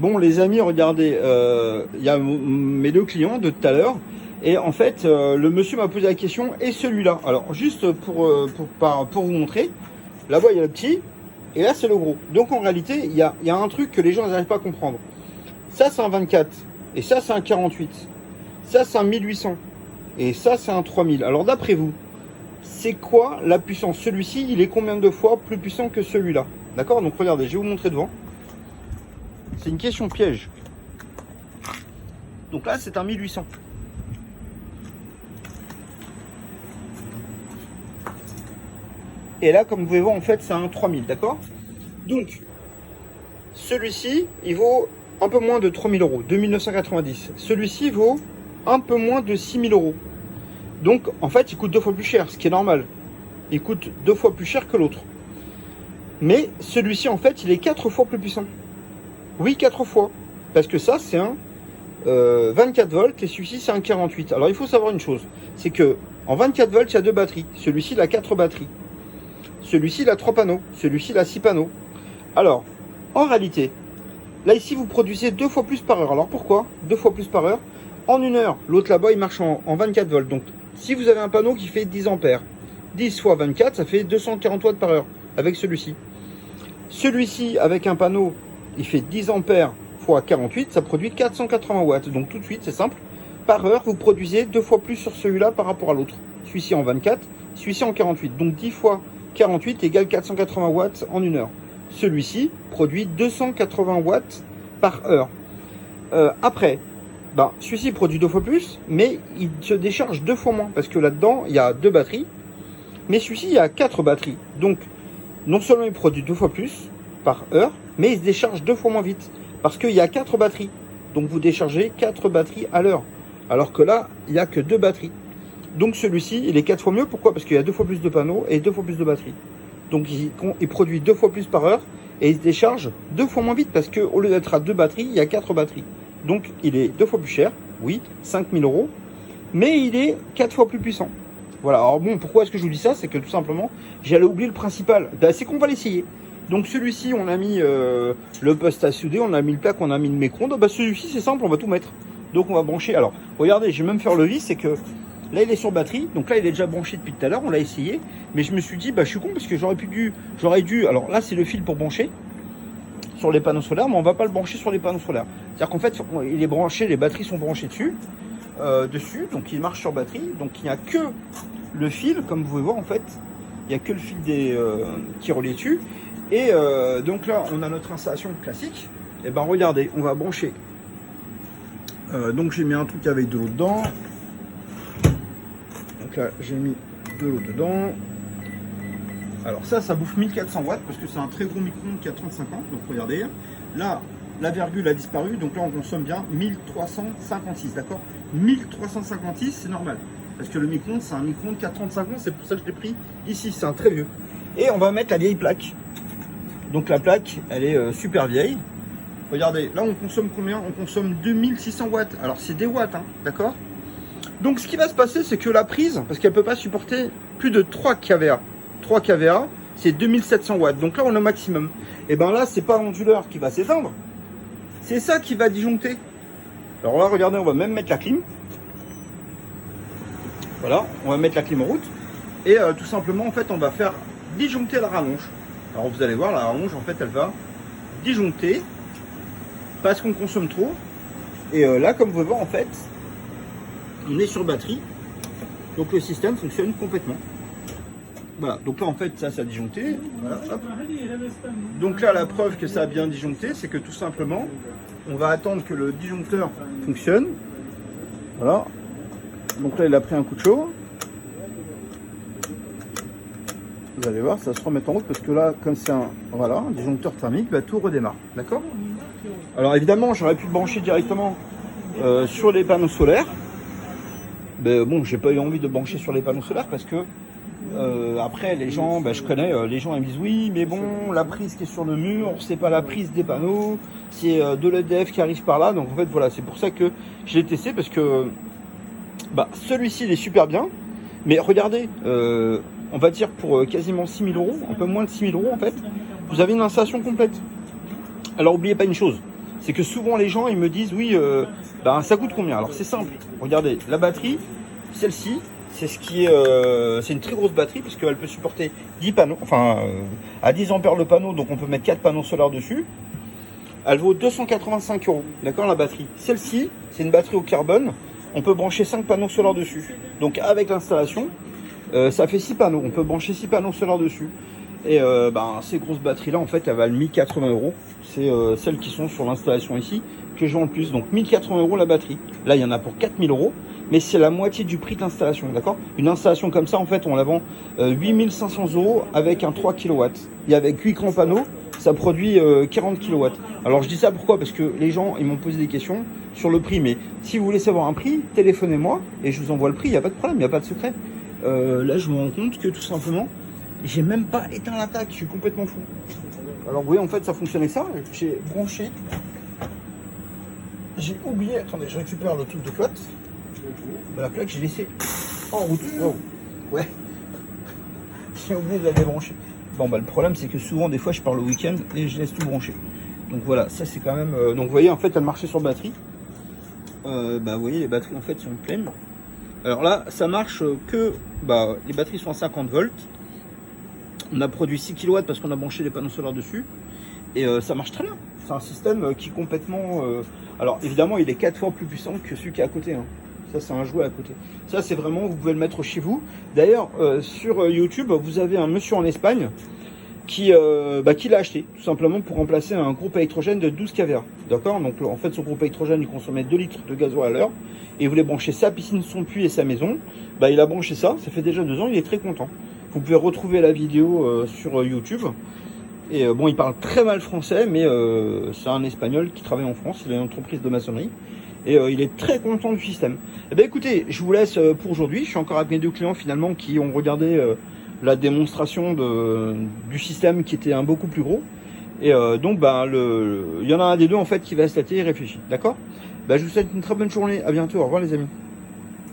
Bon les amis, regardez, il y a mes deux clients de tout à l'heure. Et en fait, le monsieur m'a posé la question, et celui-là? Alors, juste pour vous montrer, là-bas, il y a le petit, et là, c'est le gros. Donc, en réalité, il y a un truc que les gens n'arrivent pas à comprendre. Ça, c'est un 24, et ça, c'est un 48. Ça, c'est un 1800, et ça, c'est un 3000. Alors, d'après vous, c'est quoi la puissance? Celui-ci, il est combien de fois plus puissant que celui-là? D'accord? Donc, regardez, je vais vous montrer devant. C'est une question piège. Donc là, c'est un 1800. Et là, comme vous pouvez voir, en fait, c'est un 3000, d'accord? Donc, celui-ci, il vaut un peu moins de 3000 euros, 2990. Celui-ci vaut un peu moins de 6000 euros. Donc, en fait, il coûte 2 fois plus cher, ce qui est normal. Il coûte 2 fois plus cher que l'autre. Mais celui-ci, en fait, il est 4 fois plus puissant. Oui, 4 fois. Parce que ça, c'est un 24 volts et celui-ci, c'est un 48. Alors, il faut savoir une chose. C'est que en 24 volts, il y a 2 batteries. Celui-ci, il a 4 batteries. Celui-ci, il a 3 panneaux. Celui-ci, il a 6 panneaux. Alors, en réalité, là, ici, vous produisez 2 fois plus par heure. Alors, pourquoi 2 fois plus par heure? En 1 heure, l'autre là-bas, il marche en 24 volts. Donc, si vous avez un panneau qui fait 10 ampères, 10 fois 24, ça fait 240 watts par heure avec celui-ci. Celui-ci, avec un panneau, il fait 10 ampères fois 48, ça produit 480 watts. Donc, tout de suite, c'est simple. Par heure, vous produisez 2 fois plus sur celui-là par rapport à l'autre. Celui-ci en 24, celui-ci en 48. Donc, 10 fois 48 égale 480 watts en 1 heure. Celui-ci produit 280 watts par heure. Après, celui-ci produit 2 fois plus, mais il se décharge 2 fois moins. Parce que là-dedans, il y a 2 batteries. Mais celui-ci, il y a 4 batteries. Donc, non seulement il produit 2 fois plus par heure, mais il se décharge 2 fois moins vite. Parce qu'il y a 4 batteries. Donc, vous déchargez 4 batteries à l'heure. Alors que là, il n'y a que 2 batteries. Donc celui-ci, il est 4 fois mieux. Pourquoi? Parce qu'il y a 2 fois plus de panneaux et 2 fois plus de batteries. Donc il produit 2 fois plus par heure et il se décharge 2 fois moins vite parce qu'au lieu d'être à 2 batteries, il y a 4 batteries. Donc il est 2 fois plus cher, oui, 5000 euros, mais il est 4 fois plus puissant. Voilà, alors bon, pourquoi est-ce que je vous dis ça? C'est que tout simplement, j'allais oublier le principal. C'est qu'on va l'essayer. Donc celui-ci, on a mis le poste à souder, on a mis le plaque, on a mis le micro-ondes. Celui-ci, c'est simple, on va tout mettre. Donc on va brancher. Alors, regardez, je vais même faire le vis, c'est que là, il est sur batterie, donc là, il est déjà branché depuis tout à l'heure, on l'a essayé. Mais je me suis dit, je suis con parce que j'aurais dû, alors là, c'est le fil pour brancher sur les panneaux solaires, mais on va pas le brancher sur les panneaux solaires. C'est-à-dire qu'en fait, il est branché, les batteries sont branchées dessus, donc il marche sur batterie, donc il n'y a que le fil, comme vous pouvez voir, en fait, il n'y a que le fil qui relie dessus. Et donc là, on a notre installation classique. Et regardez, on va brancher. Donc j'ai mis un truc avec de l'eau dedans. Donc là, j'ai mis de l'eau dedans. Alors ça bouffe 1400 watts parce que c'est un très gros micro-ondes qui a 35 ans. Donc regardez, là, la virgule a disparu. Donc là, on consomme bien 1356, d'accord? 1356, c'est normal. Parce que le micro-ondes, c'est un micro-ondes qui a 35 ans. C'est pour ça que je l'ai pris ici. C'est un très vieux. Et on va mettre la vieille plaque. Donc la plaque, elle est super vieille. Regardez, là, on consomme combien? On consomme 2600 watts. Alors, c'est des watts, hein, d'accord? Donc ce qui va se passer, c'est que la prise, parce qu'elle ne peut pas supporter plus de 3 kVA. 3 kVA, c'est 2700 watts. Donc là, on est au maximum. Et là, c'est pas l'onduleur qui va s'éteindre. C'est ça qui va disjoncter. Alors là, regardez, on va même mettre la clim. Voilà, on va mettre la clim en route. Et tout simplement, en fait, on va faire disjoncter la rallonge. Alors vous allez voir, la rallonge, en fait, elle va disjoncter parce qu'on consomme trop. Et là, comme vous pouvez voir, en fait, on est sur batterie, donc le système fonctionne complètement. Voilà, donc là en fait ça a disjoncté. Voilà, hop. Donc là la preuve que ça a bien disjoncté, c'est que tout simplement on va attendre que le disjoncteur fonctionne. Voilà, donc là il a pris un coup de chaud. Vous allez voir, ça va se remettre en route parce que là, comme c'est un disjoncteur thermique, tout redémarre. D'accord? Alors évidemment, j'aurais pu le brancher directement sur les panneaux solaires. Mais bon, j'ai pas eu envie de brancher sur les panneaux solaires parce que après les gens, je connais, les gens ils me disent oui, mais bon, la prise qui est sur le mur, c'est pas la prise des panneaux, c'est de l'EDF qui arrive par là. Donc en fait voilà, c'est pour ça que je l'ai testé parce que celui-ci il est super bien, mais regardez, on va dire pour quasiment 6000 euros, un peu moins de 6000 euros en fait, vous avez une installation complète. Alors n'oubliez pas une chose, c'est que souvent les gens ils me disent oui, ça coûte combien? Alors c'est simple, regardez, la batterie, celle-ci, c'est ce qui est, c'est une très grosse batterie parce qu'elle peut supporter 10 panneaux, à 10 ampères le panneau, donc on peut mettre 4 panneaux solaires dessus. Elle vaut 285 €, d'accord, la batterie. Celle-ci, c'est une batterie au carbone, on peut brancher 5 panneaux solaires dessus. Donc avec l'installation, ça fait 6 panneaux, on peut brancher 6 panneaux solaires dessus. Et ces grosses batteries là en fait elles valent 1080 €. C'est celles qui sont sur l'installation ici que je vends le plus. Donc 1080 € la batterie. Là il y en a pour 4000 €, mais c'est la moitié du prix de l'installation, d'accord. Une installation comme ça en fait on la vend 8500 € avec un 3 kW. Et avec 8 grands panneaux ça produit 40 kW. Alors je dis ça pourquoi? Parce que les gens ils m'ont posé des questions sur le prix. Mais si vous voulez savoir un prix, téléphonez-moi et je vous envoie le prix, il n'y a pas de problème, il n'y a pas de secret. Là je me rends compte que tout simplement j'ai même pas éteint la plaque, je suis complètement fou. Alors vous voyez en fait ça fonctionnait ça, j'ai branché, j'ai oublié, attendez je récupère le truc de flotte, la plaque j'ai laissé en route. Wow. Ouais, j'ai oublié de la débrancher. Bon le problème c'est que souvent des fois je pars le week-end et je laisse tout brancher. Donc voilà, ça c'est quand même, donc vous voyez en fait elle marchait sur batterie. Vous voyez les batteries en fait sont pleines. Alors là ça marche que, les batteries sont à 50 volts. On a produit 6 kW parce qu'on a branché les panneaux solaires dessus. Et ça marche très bien. C'est un système qui est complètement... alors évidemment, il est 4 fois plus puissant que celui qui est à côté. Hein. Ça, c'est un jouet à côté. Ça, c'est vraiment... Vous pouvez le mettre chez vous. D'ailleurs, sur YouTube, vous avez un monsieur en Espagne qui l'a acheté. Tout simplement pour remplacer un groupe électrogène de 12 kVA. D'accord. Donc en fait, son groupe électrogène, il consommait 2 litres de gasoil à l'heure. Et il voulait brancher sa piscine, son puits et sa maison. Il a branché ça. Ça fait déjà 2 ans. Il est très content. Vous pouvez retrouver la vidéo sur YouTube. Et il parle très mal français, mais c'est un Espagnol qui travaille en France. Il a une entreprise de maçonnerie. Et il est très content du système. Eh bien écoutez, je vous laisse pour aujourd'hui. Je suis encore avec mes 2 clients finalement qui ont regardé la démonstration du système qui était beaucoup plus gros. Et il y en a un des deux en fait qui va se tâter et réfléchir. D'accord. Je vous souhaite une très bonne journée. À bientôt. Au revoir les amis.